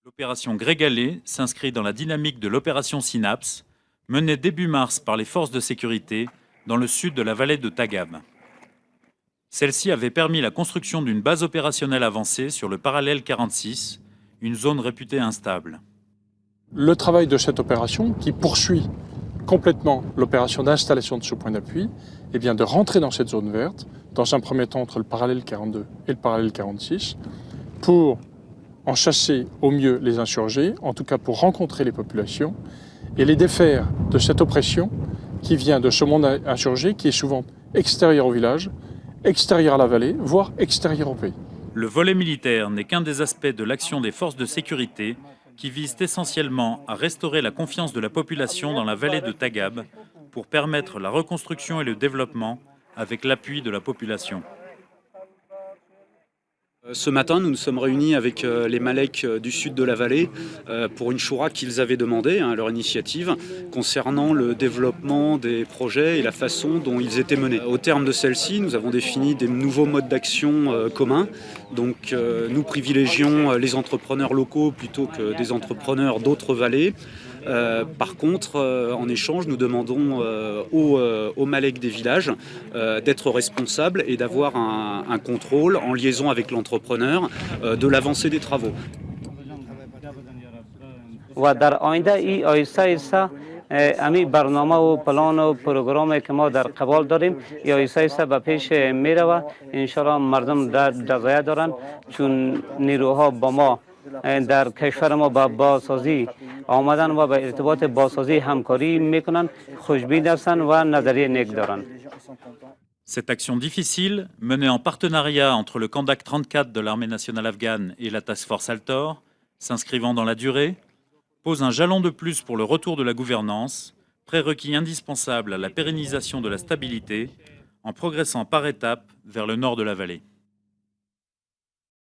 L'opération Grégalais s'inscrit dans la dynamique de l'opération Synapse, menée début mars par les forces de sécurité dans le sud de la vallée de Tagab. Celle-ci avait permis la construction d'une base opérationnelle avancée sur le parallèle 46, une zone réputée instable. Le travail de cette opération, qui poursuit complètement l'opération d'installation de ce point d'appui, est bien de rentrer dans cette zone verte, dans un premier temps entre le parallèle 42 et le parallèle 46, pour en chasser au mieux les insurgés, en tout cas pour rencontrer les populations, et les défaire de cette oppression qui vient de ce monde insurgé, qui est souvent extérieur au village, extérieur à la vallée, voire extérieur au pays. Le volet militaire n'est qu'un des aspects de l'action des forces de sécurité qui visent essentiellement à restaurer la confiance de la population dans la vallée de Tagab pour permettre la reconstruction et le développement avec l'appui de la population. Ce matin, nous nous sommes réunis avec les Maleks du sud de la vallée pour une choura qu'ils avaient demandée, à leur initiative, concernant le développement des projets et la façon dont ils étaient menés. Au terme de celle-ci, nous avons défini des nouveaux modes d'action communs. Donc nous privilégions les entrepreneurs locaux plutôt que des entrepreneurs d'autres vallées. Par contre, en échange, nous demandons aux Maleks des villages d'être responsables et d'avoir un contrôle en liaison avec l'entrepreneur de l'avancée des travaux. امی برنامه و پلان و پروگرامی که ما در قبال داریم یا ایسا به پیش میره و انشالله مردم در رضایت دارن چون نیروها با ما در کشور ما با بازسازی آمدن و به ارتباط بازسازی همکاری میکنن خوشبین هستن و نظریه نیک دارن. Cette action difficile, menée en partenariat entre le Kandak 34 de l'armée nationale afghane et la Task Force Altor, s'inscrivant dans la durée, pose un jalon de plus pour le retour de la gouvernance, prérequis indispensable à la pérennisation de la stabilité, en progressant par étapes vers le nord de la vallée.